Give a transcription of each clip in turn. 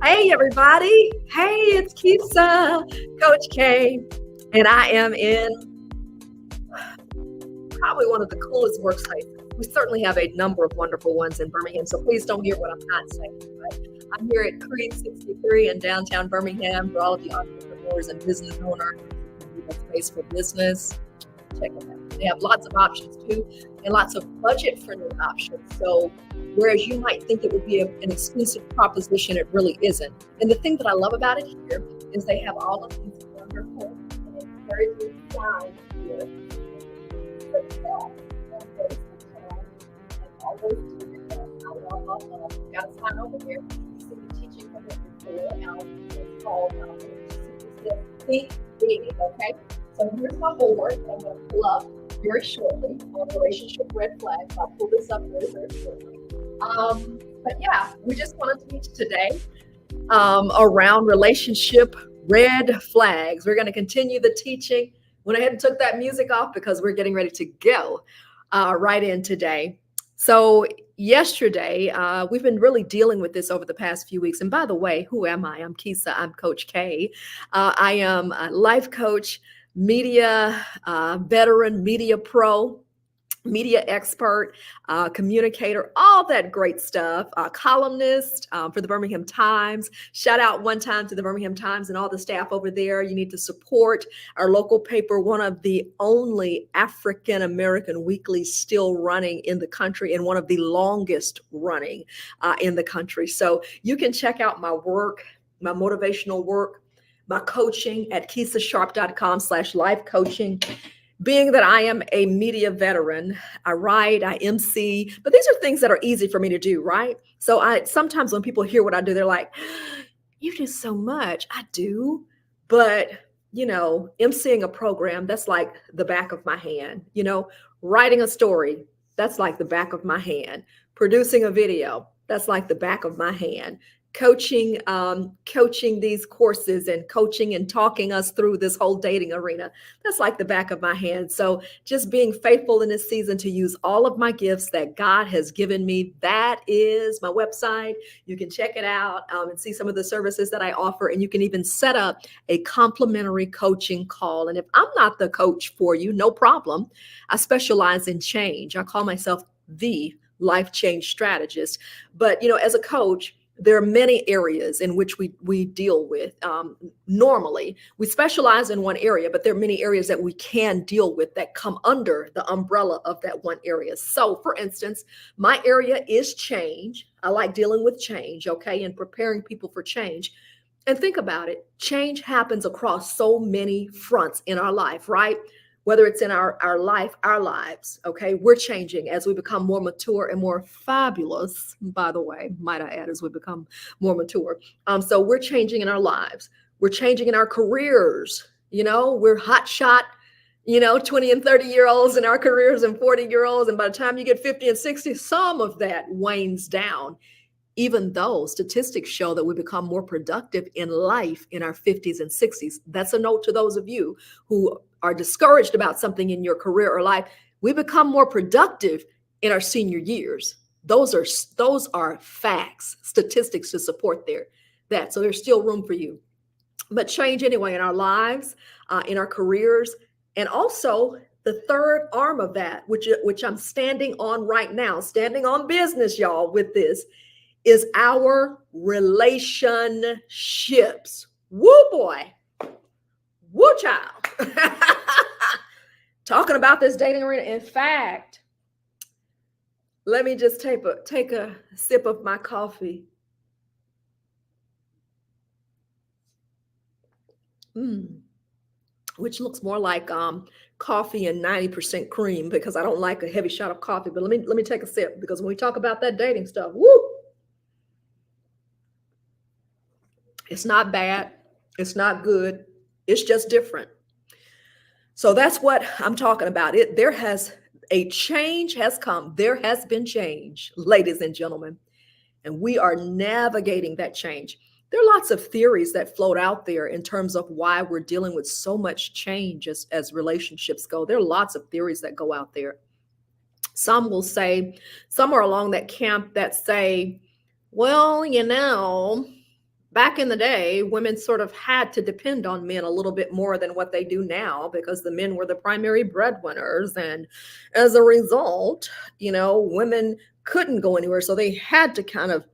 Hey, everybody. Hey, it's Kisa, Coach K, and I am in probably one of the coolest work sites. We certainly have a number of wonderful ones in Birmingham, so please don't hear what I'm not saying. But I'm here at Creed 63 in downtown Birmingham for all of the entrepreneurs and business owners who need a space for business. Check it out. They have lots of options too, and lots of budget-friendly options. So whereas you might think it would be an expensive proposition, it really isn't. And the thing that I love about it here is they have all of these wonderful and encouraging signs here. Got a sign over here. You see me teaching from it before. It's called Think Big, okay? So here's my homework that I'm going to pull up very shortly on relationship red flags. I'll pull this up very, very shortly. But yeah, we just want to teach today around relationship red flags. We're going to continue the teaching. Went ahead and took that music off because we're getting ready to go right in today. So yesterday, we've been really dealing with this over the past few weeks. And by the way, who am I? I'm Kisa. I'm Coach K. I am a life coach, media veteran, media pro, media expert, communicator, all that great stuff, columnist for the Birmingham Times. Shout out one time to the Birmingham Times and all the staff over there. You need to support our local paper, one of the only African-American weeklies still running in the country and one of the longest running in the country. So you can check out my work, my motivational work, my coaching at KisaSharp.com/life coaching. Being that I am a media veteran, I write, I MC, but these are things that are easy for me to do, right? So sometimes when people hear what I do, they're like, you do so much. I do, but MCing a program, that's like the back of my hand. Writing a story, that's like the back of my hand. Producing a video, that's like the back of my hand. Coaching these courses and coaching and talking us through this whole dating arena, that's like the back of my hand. So just being faithful in this season to use all of my gifts that God has given me. That is my website. You can check it out and see some of the services that I offer. And you can even set up a complimentary coaching call. And if I'm not the coach for you, no problem. I specialize in change. I call myself the life change strategist. But, as a coach, there are many areas in which we deal with. Normally, we specialize in one area, but there are many areas that we can deal with that come under the umbrella of that one area. So, for instance, my area is change. I like dealing with change, okay, and preparing people for change. And think about it. Change happens across so many fronts in our life, right? Whether it's in our lives, okay? We're changing as we become more mature and more fabulous, by the way, might I add, as we become more mature. So we're changing in our lives. We're changing in our careers. We're hotshot, 20 and 30-year-olds in our careers and 40-year-olds. And by the time you get 50 and 60, some of that wanes down, even though statistics show that we become more productive in life in our 50s and 60s. That's a note to those of you who are discouraged about something in your career or life. We become more productive in our senior years. Those are facts, statistics to support that. So there's still room for you. But change anyway in our lives, in our careers, and also the third arm of that, which I'm standing on right now, standing on business, y'all, with this, is our relationships. Woo boy. Woo child. Talking about this dating arena. In fact, let me just take a sip of my coffee. Which looks more like coffee and 90% cream, because I don't like a heavy shot of coffee. But let me take a sip, because when we talk about that dating stuff, woo! It's not bad. It's not good. It's just different. So that's what I'm talking about. A change has come. There has been change, ladies and gentlemen, and we are navigating that change. There are lots of theories that float out there in terms of why we're dealing with so much change as relationships go. There are lots of theories that go out there. Some are along that camp that say, well, Back in the day, women sort of had to depend on men a little bit more than what they do now because the men were the primary breadwinners. And as a result, women couldn't go anywhere. So they had to kind of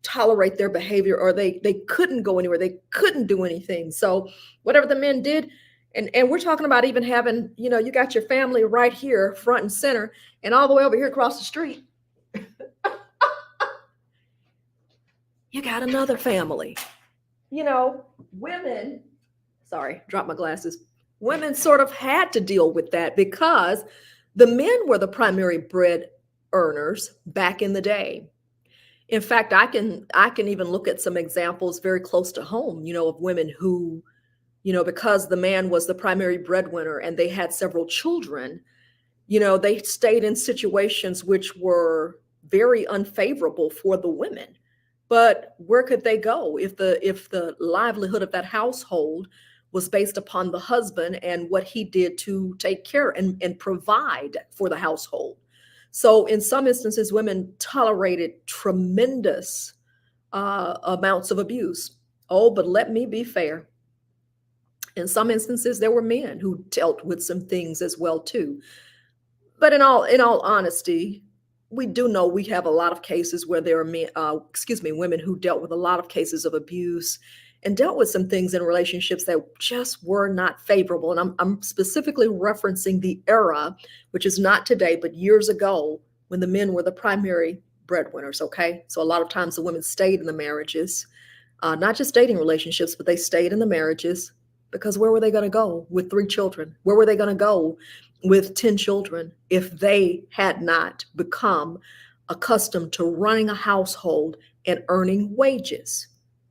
tolerate their behavior, or they couldn't go anywhere. They couldn't do anything. So whatever the men did, and we're talking about even having, you got your family right here, front and center, and all the way over here across the street, you got another family. Women, sorry, dropped my glasses. Women sort of had to deal with that because the men were the primary bread earners back in the day. In fact, I can even look at some examples very close to home, of women who, because the man was the primary breadwinner and they had several children, they stayed in situations which were very unfavorable for the women. But where could they go if the livelihood of that household was based upon the husband and what he did to take care and provide for the household? So in some instances, women tolerated tremendous amounts of abuse. Oh, but let me be fair. In some instances, there were men who dealt with some things as well too. But in all honesty, we do know we have a lot of cases where there are men, women who dealt with a lot of cases of abuse and dealt with some things in relationships that just were not favorable. And I'm specifically referencing the era, which is not today, but years ago when the men were the primary breadwinners. Okay, so a lot of times the women stayed in the marriages, not just dating relationships, but they stayed in the marriages because where were they going to go with 3 children? Where were they going to go with 10 children if they had not become accustomed to running a household and earning wages?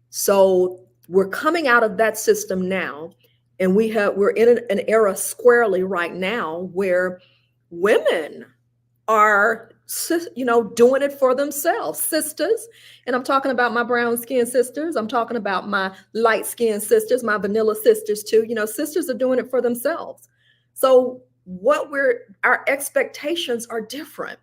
So we're coming out of that system now, and we're in an era squarely right now where women are doing it for themselves, sisters. And I'm talking about my brown skinned sisters, I'm talking about my light skinned sisters, my vanilla sisters too. Sisters are doing it for themselves. So our expectations are different.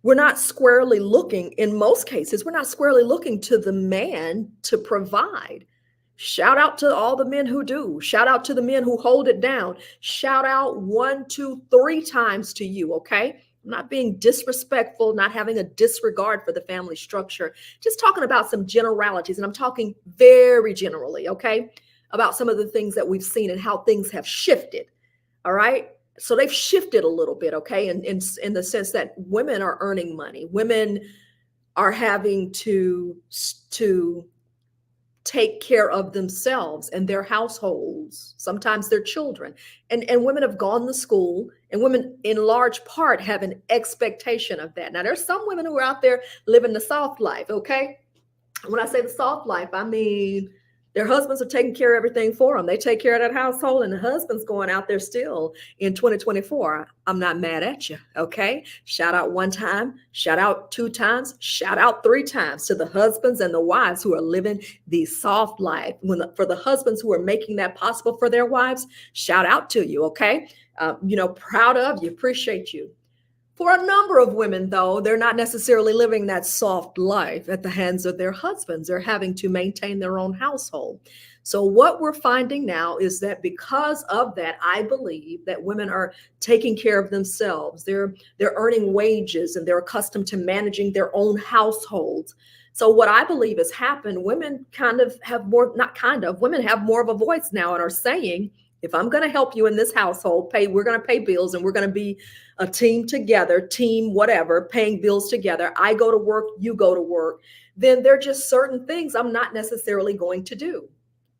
We're not squarely looking, in most cases, we're not squarely looking to the man to provide. Shout out to all the men who do. Shout out to the men who hold it down. Shout out 1, 2, 3 times to you, okay? I'm not being disrespectful, not having a disregard for the family structure, just talking about some generalities. And I'm talking very generally, okay, about some of the things that we've seen and how things have shifted. All right. So they've shifted a little bit, okay, in the sense that women are earning money. Women are having to take care of themselves and their households, sometimes their children. And women have gone to school, and women in large part have an expectation of that. Now, there's some women who are out there living the soft life, okay? When I say the soft life, I mean their husbands are taking care of everything for them. They take care of that household, and the husband's going out there still in 2024. I'm not mad at you, okay? Shout out 1 time, shout out 2 times, shout out 3 times to the husbands and the wives who are living the soft life. For the husbands who are making that possible for their wives, shout out to you, okay? Proud of you, appreciate you. For a number of women, though, they're not necessarily living that soft life at the hands of their husbands. They're having to maintain their own household. So what we're finding now is that because of that, I believe that women are taking care of themselves. They're earning wages, and they're accustomed to managing their own households. So what I believe has happened, women women have more of a voice now and are saying, if I'm going to help you in this household, we're going to pay bills, and we're going to be a team together, team whatever, paying bills together. I go to work, you go to work. Then there are just certain things I'm not necessarily going to do,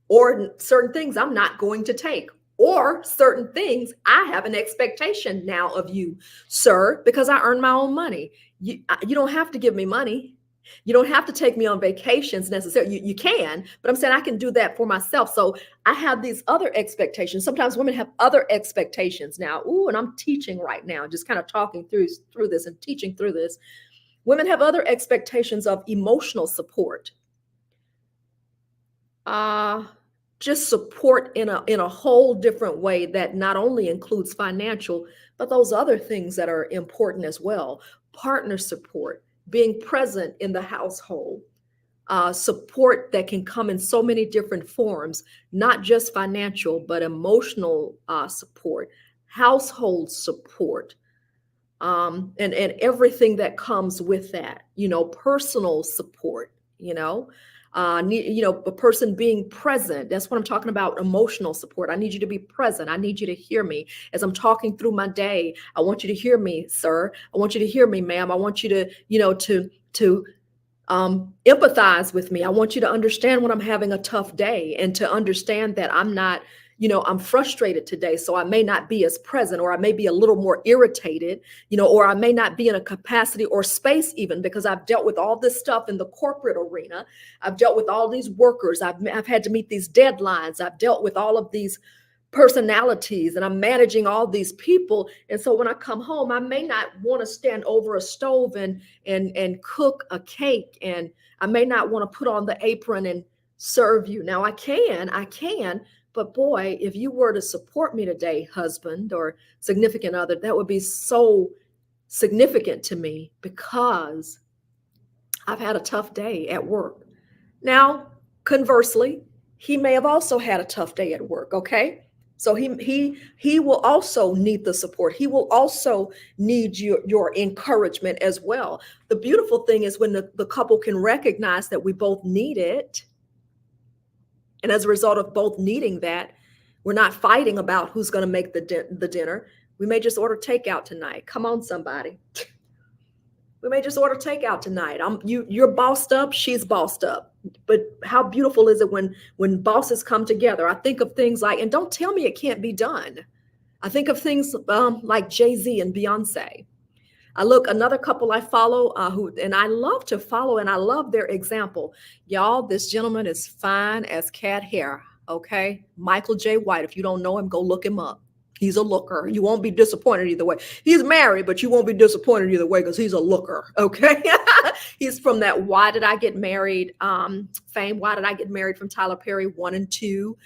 or certain things I'm not going to take, or certain things I have an expectation now of you, sir, because I earn my own money. You don't have to give me money. You don't have to take me on vacations necessarily. You can, but I'm saying I can do that for myself. So I have these other expectations. Sometimes women have other expectations now. Ooh, and I'm teaching right now, just kind of talking through this and teaching through this. Women have other expectations of emotional support. Just support in a whole different way that not only includes financial, but those other things that are important as well. Partner support, being present in the household, support that can come in so many different forms, not just financial, but emotional support, household support, and everything that comes with that, personal support, a person being present. That's what I'm talking about. Emotional support. I need you to be present. I need you to hear me as I'm talking through my day. I want you to hear me, sir. I want you to hear me, ma'am. I want you to, to empathize with me. I want you to understand when I'm having a tough day, and to understand that I'm not, I'm frustrated today. So I may not be as present, or I may be a little more irritated, or I may not be in a capacity or space, even because I've dealt with all this stuff in the corporate arena. I've dealt with all these workers. I've had to meet these deadlines. I've dealt with all of these personalities, and I'm managing all these people. And so when I come home, I may not want to stand over a stove and cook a cake, and I may not want to put on the apron and serve you. Now I can, but boy, if you were to support me today, husband or significant other, that would be so significant to me, because I've had a tough day at work. Now, conversely, he may have also had a tough day at work, okay? So he will also need the support. He will also need your encouragement as well. The beautiful thing is when the couple can recognize that we both need it. And as a result of both needing that, we're not fighting about who's going to make the dinner. We may just order takeout tonight. Come on, somebody. We may just order takeout tonight. You're bossed up, she's bossed up. But how beautiful is it when bosses come together? I think of things like, and don't tell me it can't be done. I think of things like Jay-Z and Beyonce. Another couple I follow and I love to follow, and I love their example. Y'all, this gentleman is fine as cat hair. Okay. Michael J. White. If you don't know him, go look him up. He's a looker. You won't be disappointed either way. He's married, but you won't be disappointed either way, because he's a looker. Okay. He's from that Why Did I Get Married fame. Why Did I Get Married from Tyler Perry 1 and 2.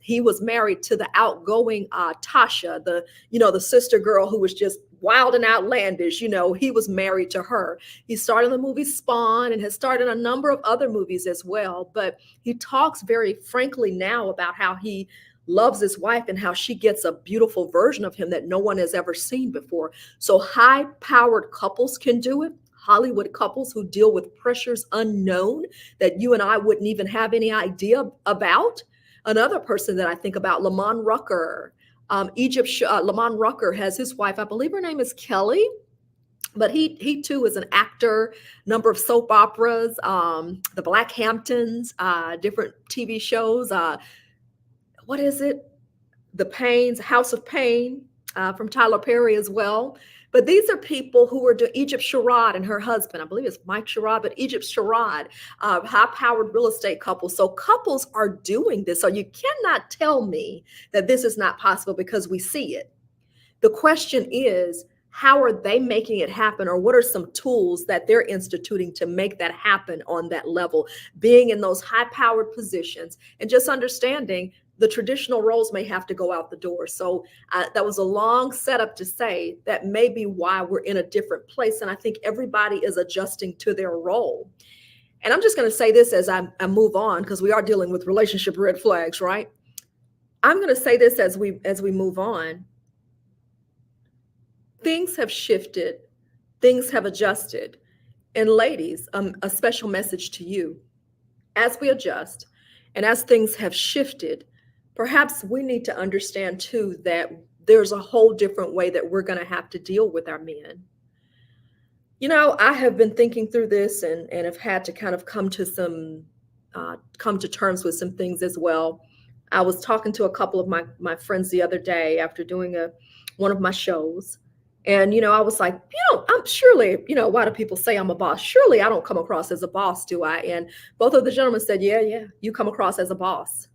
He was married to the outgoing Tasha, the sister girl who was just wild and outlandish. He was married to her. He starred in the movie Spawn and has starred in a number of other movies as well. But he talks very frankly now about how he loves his wife and how she gets a beautiful version of him that no one has ever seen before. So high-powered couples can do it. Hollywood couples who deal with pressures unknown that you and I wouldn't even have any idea about. Another person that I think about, Lamont Rucker. Lamont Rucker has his wife, I believe her name is Kelly, but he too is an actor, number of soap operas, the Black Hamptons, different TV shows. What is it? The Pains, House of Pain, from Tyler Perry as well. But these are people who are doing Egypt Sherrod and her husband. I believe it's Mike Sherrod, but Egypt Sherrod, high-powered real estate couples. So couples are doing this. So you cannot tell me that this is not possible, because we see it. The question is, how are they making it happen? Or what are some tools that they're instituting to make that happen on that level? Being in those high-powered positions and just understanding the traditional roles may have to go out the door. So that was a long setup to say that may be why we're in a different place. And I think everybody is adjusting to their role. And I'm just going to say this as I move on, because we are dealing with relationship red flags, right? I'm going to say this as we move on. Things have shifted. Things have adjusted. And ladies, a special message to you. As we adjust and as things have shifted, perhaps we need to understand too that there's a whole different way that we're going to have to deal with our men. I have been thinking through this and have had to kind of come to terms with some things as well. I was talking to a couple of my friends the other day after doing one of my shows. And, I was like, I'm surely, why do people say I'm a boss? Surely I don't come across as a boss, do I? And both of the gentlemen said, yeah, you come across as a boss.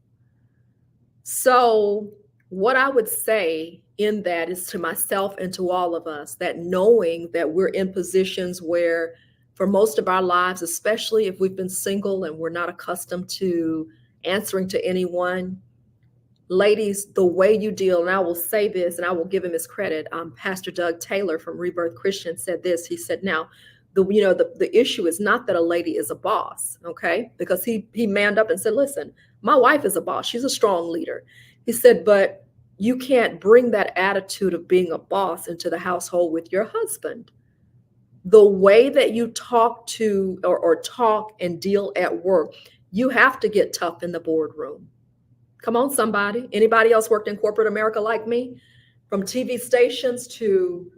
So what I would say in that is to myself and to all of us, that knowing that we're in positions where for most of our lives, especially if we've been single and we're not accustomed to answering to anyone, ladies, the way you deal, and I will say this and I will give him his credit. Pastor Doug Taylor from Rebirth Christian said this. He said, now, The issue is not that a lady is a boss, okay? Because he manned up and said, listen, my wife is a boss. She's a strong leader. He said, but you can't bring that attitude of being a boss into the household with your husband. The way that you talk to or talk and deal at work, you have to get tough in the boardroom. Come on, somebody. Anybody else worked in corporate America like me? From TV stations to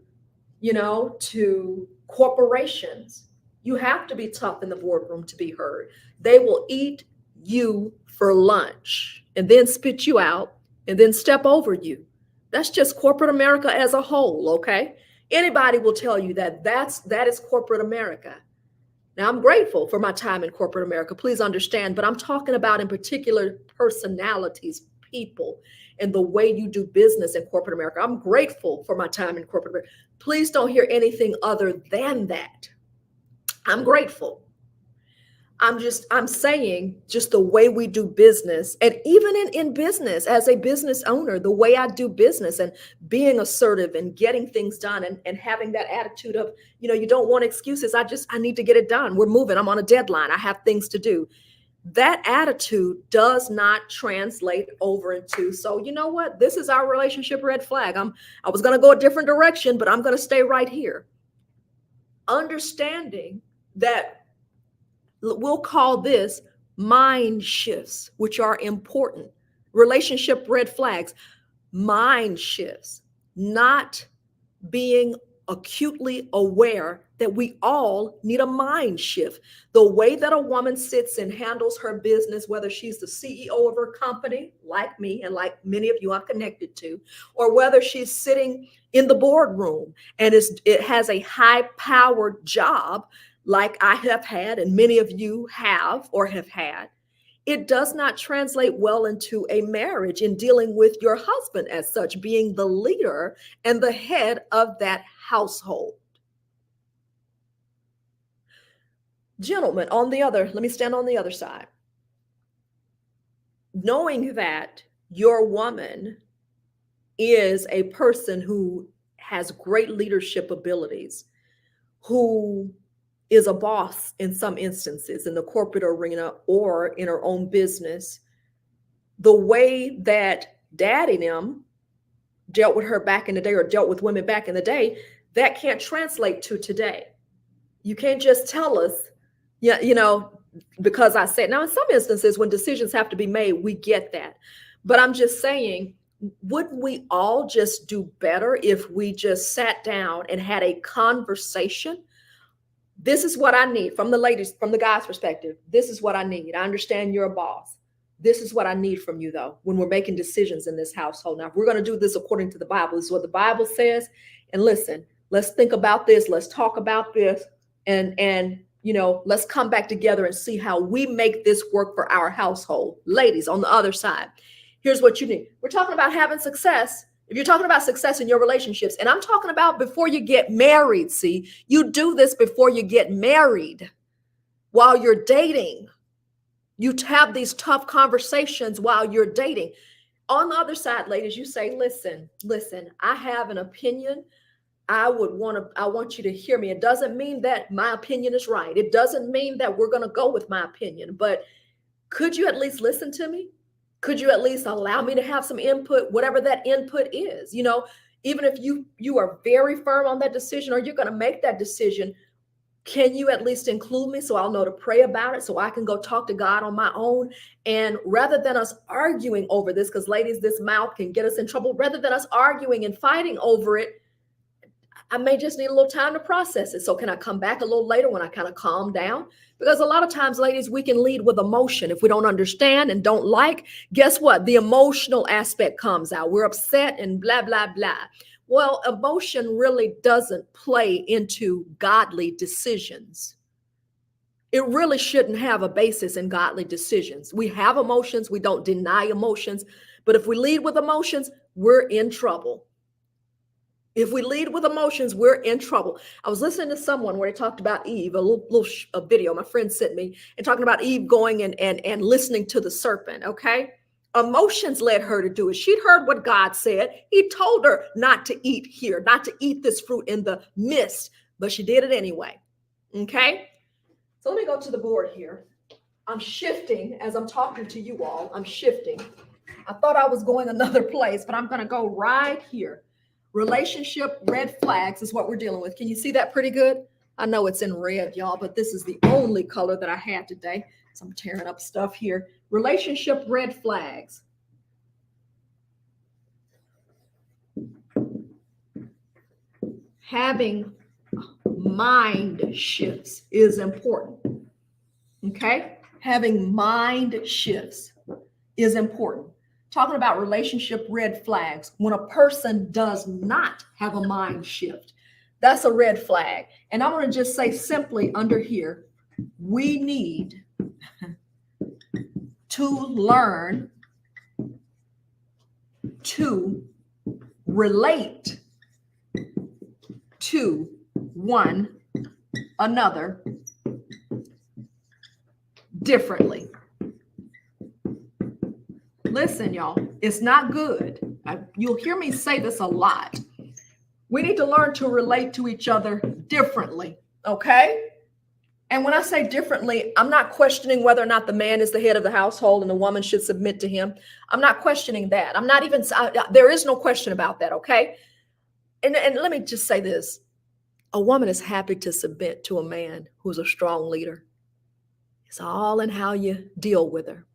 corporations. You have to be tough in the boardroom to be heard. They will eat you for lunch and then spit you out and then step over you. That's just corporate America as a whole, okay? Anybody will tell you that is corporate America. Now, I'm grateful for my time in corporate America. Please understand, but I'm talking about in particular personalities, people, and the way you do business in corporate America. I'm grateful for my time in corporate America. Please don't hear anything other than that. I'm grateful. I'm saying just the way we do business, and even in business, as a business owner, the way I do business and being assertive and getting things done and having that attitude of, you don't want excuses. I need to get it done. We're moving. I'm on a deadline. I have things to do. That attitude does not translate over into, so you know what? This is our relationship red flag. I was going to go a different direction, but I'm going to stay right here. Understanding that we'll call this mind shifts, which are important. Relationship red flags, mind shifts, not being acutely aware that we all need a mind shift. The way that a woman sits and handles her business, whether she's the CEO of her company, like me and like many of you I'm connected to, or whether she's sitting in the boardroom and it has a high-powered job like I have had and many of you have or have had, it does not translate well into a marriage in dealing with your husband as such, being the leader and the head of that household. Gentlemen, let me stand on the other side. Knowing that your woman is a person who has great leadership abilities, who is a boss in some instances in the corporate arena or in her own business, the way that daddy them dealt with her back in the day or dealt with women back in the day, that can't translate to today. You can't just tell us, because I said, now in some instances when decisions have to be made, we get that. But I'm just saying, wouldn't we all just do better if we just sat down and had a conversation? This is what I need from the ladies, from the guys' perspective. This is what I need. I understand you're a boss. This is what I need from you, though, when we're making decisions in this household. Now, if we're going to do this according to the Bible, this is what the Bible says. And listen, let's think about this. Let's talk about this. And let's come back together and see how we make this work for our household. Ladies, on the other side, here's what you need. We're talking about having success. If you're talking about success in your relationships, and I'm talking about before you get married, see, you do this before you get married. While you're dating, you have these tough conversations while you're dating. On the other side, ladies, you say, listen, I have an opinion. I want you to hear me. It doesn't mean that my opinion is right. It doesn't mean that we're going to go with my opinion, but could you at least listen to me? Could you at least allow me to have some input, whatever that input is? Even if you are very firm on that decision or you're going to make that decision, can you at least include me so I'll know to pray about it so I can go talk to God on my own? And rather than us arguing over this, because ladies, this mouth can get us in trouble, rather than us arguing and fighting over it, I may just need a little time to process it. So can I come back a little later when I kind of calm down? Because a lot of times, ladies, we can lead with emotion. If we don't understand and don't like, guess what? The emotional aspect comes out. We're upset and blah, blah, blah. Well, emotion really doesn't play into godly decisions. It really shouldn't have a basis in godly decisions. We have emotions. We don't deny emotions. But if we lead with emotions, we're in trouble. If we lead with emotions, we're in trouble. I was listening to someone where they talked about Eve, a video my friend sent me, and talking about Eve going and listening to the serpent, okay? Emotions led her to do it. She'd heard what God said. He told her not to eat here, not to eat this fruit in the midst, but she did it anyway. Okay. So let me go to the board here. I'm shifting as I'm talking to you all. I'm shifting. I thought I was going another place, but I'm going to go right here. Relationship red flags is what we're dealing with. Can you see that pretty good? I know it's in red, y'all, but this is the only color that I had today. So I'm tearing up stuff here. Relationship red flags. Having mind shifts is important. Okay? Having mind shifts is important. Talking about relationship red flags, when a person does not have a mind shift, that's a red flag. And I'm going to just say simply under here, we need to learn to relate to one another differently. Listen, y'all, it's not good. You'll hear me say this a lot. We need to learn to relate to each other differently, okay? And when I say differently, I'm not questioning whether or not the man is the head of the household and the woman should submit to him. I'm not questioning that. There is no question about that, okay? And let me just say this. A woman is happy to submit to a man who's a strong leader. It's all in how you deal with her.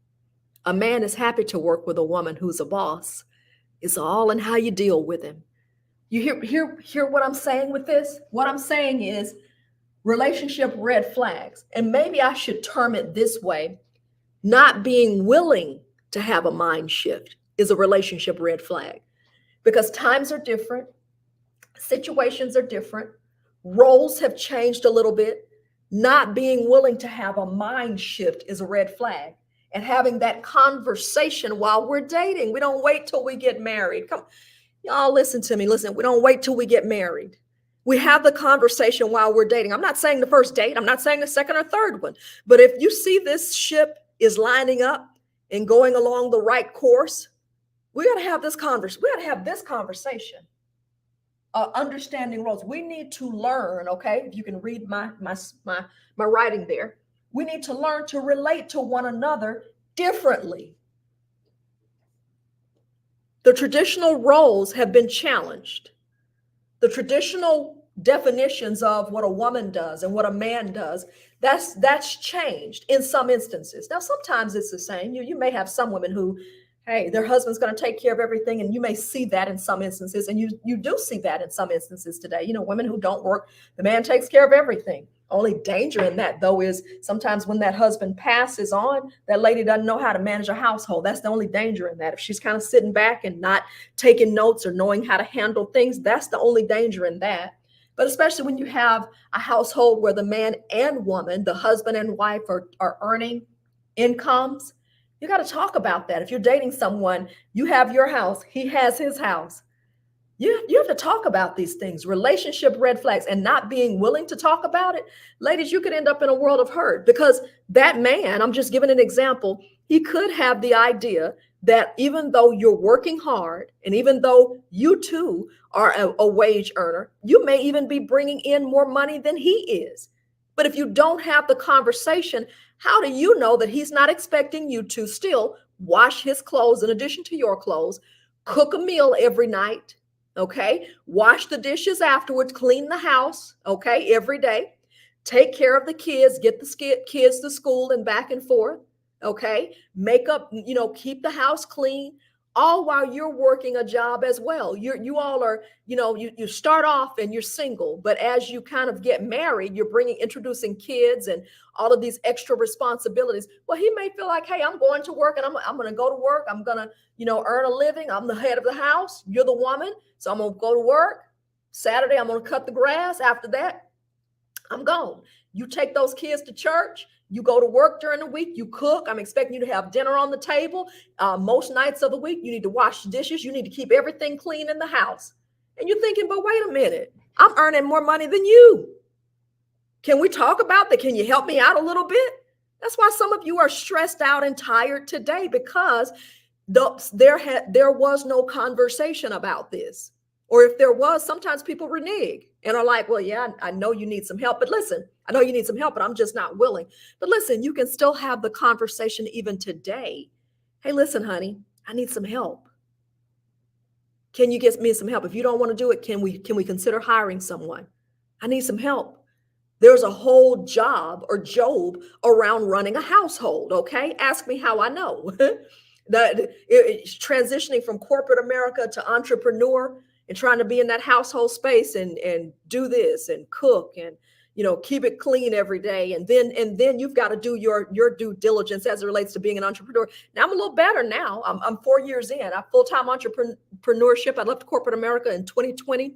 A man is happy to work with a woman who's a boss. It's all in how you deal with him. You hear what I'm saying with this? What I'm saying is relationship red flags. And maybe I should term it this way. Not being willing to have a mind shift is a relationship red flag. Because times are different. Situations are different. Roles have changed a little bit. Not being willing to have a mind shift is a red flag. And having that conversation while we're dating. We don't wait till we get married. Come, y'all listen to me. Listen, we don't wait till we get married. We have the conversation while we're dating. I'm not saying the first date. I'm not saying the second or third one. But if you see this ship is lining up and going along the right course, we got to have this conversation. We got to have this conversation. Understanding roles. We need to learn, okay? If you can read my writing there. We need to learn to relate to one another differently. The traditional roles have been challenged. The traditional definitions of what a woman does and what a man does, that's changed in some instances. Now, sometimes it's the same. You may have some women who, hey, their husband's going to take care of everything, and you may see that in some instances, and you do see that in some instances today. You know, women who don't work, the man takes care of everything. Only danger in that, though, is sometimes when that husband passes on, that lady doesn't know how to manage a household. That's the only danger in that. If she's kind of sitting back and not taking notes or knowing how to handle things, that's the only danger in that. But especially when you have a household where the man and woman, the husband and wife are earning incomes, you got to talk about that. If you're dating someone, you have your house, he has his house. You have to talk about these things, relationship red flags, and not being willing to talk about it. Ladies, you could end up in a world of hurt because that man, I'm just giving an example, he could have the idea that even though you're working hard and even though you too are a wage earner, you may even be bringing in more money than he is. But if you don't have the conversation, how do you know that he's not expecting you to still wash his clothes in addition to your clothes, cook a meal every night? Okay, wash the dishes afterwards, clean the house, okay, every day, take care of the kids, get the kids to school and back and forth, okay, make up, keep the house clean, all while you're working a job as well. You all are, you start off and you're single, but as you kind of get married, you're introducing kids and all of these extra responsibilities. Well, he may feel like, hey, I'm going to work and I'm going to go to work. I'm going to, earn a living. I'm the head of the house. You're the woman. So I'm going to go to work. Saturday, I'm going to cut the grass. After that, I'm gone. You take those kids to church. You go to work during the week. You cook. I'm expecting you to have dinner on the table. Most nights of the week, you need to wash the dishes. You need to keep everything clean in the house. And you're thinking, but wait a minute. I'm earning more money than you. Can we talk about that? Can you help me out a little bit? That's why some of you are stressed out and tired today because there was no conversation about this. Or if there was, sometimes people renege and are like, well, yeah, I know you need some help. But listen, I know you need some help, but I'm just not willing. But listen, you can still have the conversation even today. Hey, listen, honey, I need some help. Can you get me some help? If you don't want to do it, can we consider hiring someone? I need some help. There's a whole job or job around running a household. Okay. Ask me how I know. that it's transitioning from corporate America to entrepreneur and trying to be in that household space and do this and cook and keep it clean every day. And then you've got to do your due diligence as it relates to being an entrepreneur. Now I'm a little better now. I'm 4 years in. I'm full-time entrepreneurship. I left corporate America in 2020.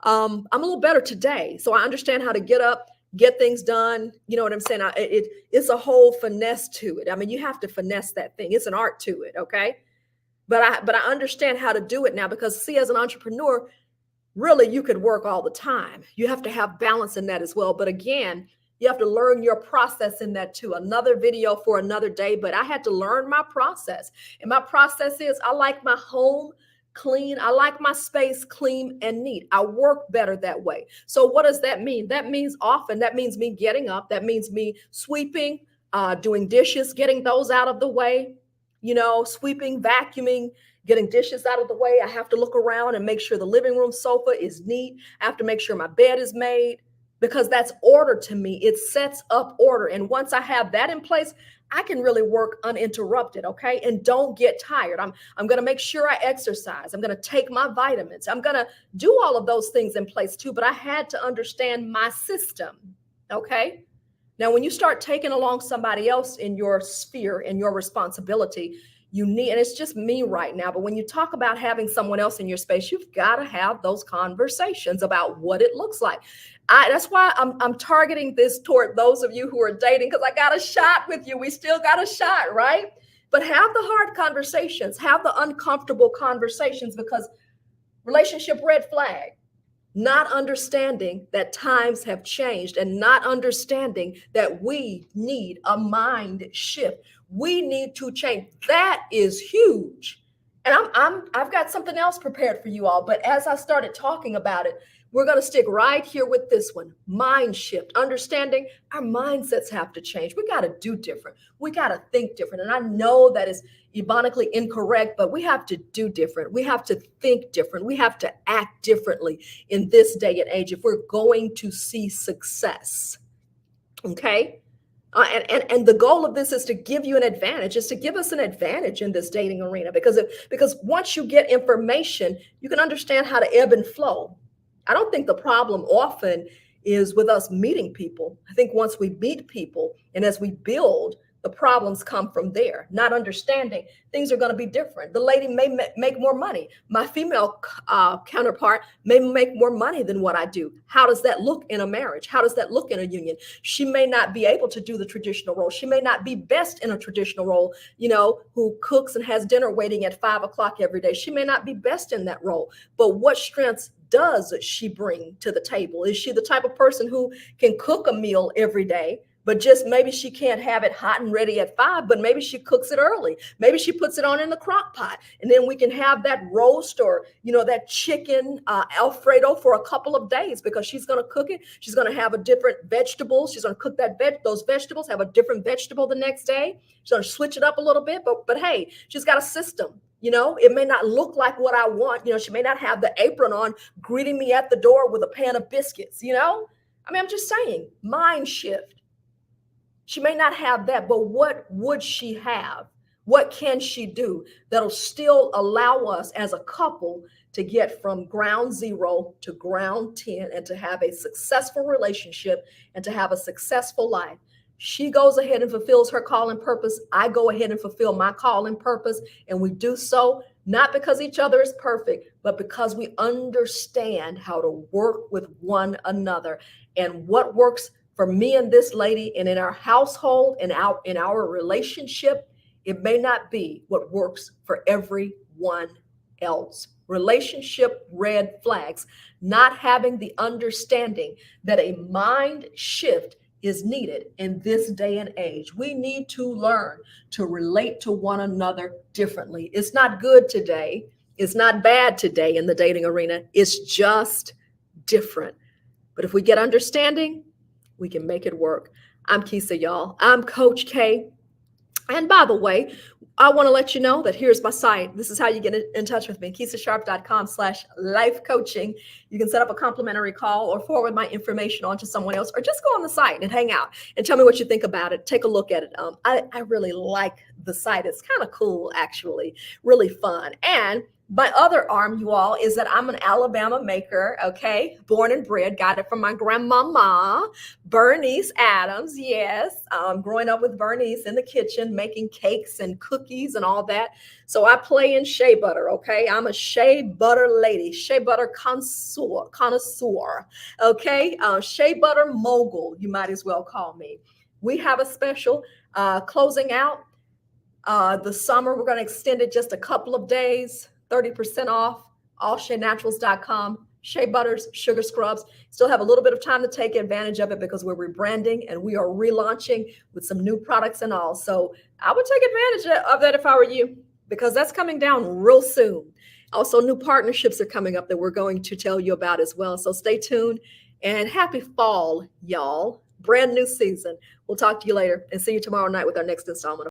I'm a little better today. So I understand how to get up, get things done. You know what I'm saying? It's a whole finesse to it. I mean, you have to finesse that thing. It's an art to it. Okay. But I understand how to do it now because see, as an entrepreneur, really you could work all the time. You have to have balance in that as well. But again, you have to learn your process in that too. Another video for another day, but I had to learn my process. And my process is I like my home clean. I like my space clean and neat. I work better that way. So what does that mean? That means me getting up. That means me sweeping, doing dishes, getting those out of the way, sweeping, vacuuming, getting dishes out of the way. I have to look around and make sure the living room sofa is neat. I have to make sure my bed is made because that's order to me. It sets up order. And once I have that in place, I can really work uninterrupted, okay? And don't get tired. I'm going to make sure I exercise. I'm going to take my vitamins. I'm going to do all of those things in place too, but I had to understand my system, okay? Now, when you start taking along somebody else in your sphere and your responsibility, you need, and it's just me right now, but when you talk about having someone else in your space, you've got to have those conversations about what it looks like. That's why I'm targeting this toward those of you who are dating, because I got a shot with you. We still got a shot, right? But have the hard conversations, have the uncomfortable conversations, because relationship red flag, not understanding that times have changed and not understanding that we need a mind shift. We need to change. That is huge. And I've got something else prepared for you all. But as I started talking about it, we're going to stick right here with this one, mind shift, understanding our mindsets have to change. We got to do different. We got to think different. And I know that is ebonically incorrect, but we have to do different. We have to think different. We have to act differently in this day and age if we're going to see success. Okay. And the goal of this is to give you an advantage, is to give us an advantage in this dating arena, because once you get information, you can understand how to ebb and flow. I don't think the problem often is with us meeting people. I think once we meet people and as we build, the problems come from there. Not understanding things are going to be different. The lady may make more money. My female counterpart may make more money than what I do. How does that look in a marriage? How does that look in a union? She may not be able to do the traditional role. She may not be best in a traditional role, who cooks and has dinner waiting at 5 o'clock every day. She may not be best in that role. But what strengths does she bring to the table? Is she the type of person who can cook a meal every day, but just maybe she can't have it hot and ready at 5, but maybe she cooks it early. Maybe she puts it on in the crock pot, and then we can have that roast or, that chicken Alfredo for a couple of days, because she's going to cook it. She's going to have a different vegetable. She's going to cook those vegetables, have a different vegetable the next day. She's going to switch it up a little bit, but hey, she's got a system. It may not look like what I want. She may not have the apron on greeting me at the door with a pan of biscuits, I'm just saying, mind shift. She may not have that, but what would she have? What can she do that'll still allow us as a couple to get from ground zero to ground 10 and to have a successful relationship and to have a successful life? She goes ahead and fulfills her call and purpose. I go ahead and fulfill my call and purpose. And we do so not because each other is perfect, but because we understand how to work with one another. And what works for me and this lady and in our household and in our relationship, it may not be what works for everyone else. Relationship red flags, not having the understanding that a mind shift is needed in this day and age. We need to learn to relate to one another differently. It's not good today. It's not bad today in the dating arena. It's just different. But if we get understanding, We can make it work. I'm Kisa, y'all. I'm Coach K. And by the way, I want to let you know that here's my site. This is how you get in touch with me, KisaSharp.com/life coaching. You can set up a complimentary call or forward my information on to someone else, or just go on the site and hang out and tell me what you think about it. Take a look at it. I really like the site. It's kind of cool, actually, really fun. And my other arm, you all, is that I'm an Alabama maker, okay? Born and bred, got it from my grandmama, Bernice Adams, yes. Growing up with Bernice in the kitchen, making cakes and cookies and all that. So I play in shea butter, okay? I'm a shea butter lady, shea butter connoisseur, okay? Shea butter mogul, you might as well call me. We have a special closing out the summer. We're going to extend it just a couple of days. 30% off, allsheanaturals.com, shea butters, sugar scrubs. Still have a little bit of time to take advantage of it because we're rebranding and we are relaunching with some new products and all. So I would take advantage of that if I were you, because that's coming down real soon. Also, new partnerships are coming up that we're going to tell you about as well. So stay tuned and happy fall, y'all. Brand new season. We'll talk to you later and see you tomorrow night with our next installment.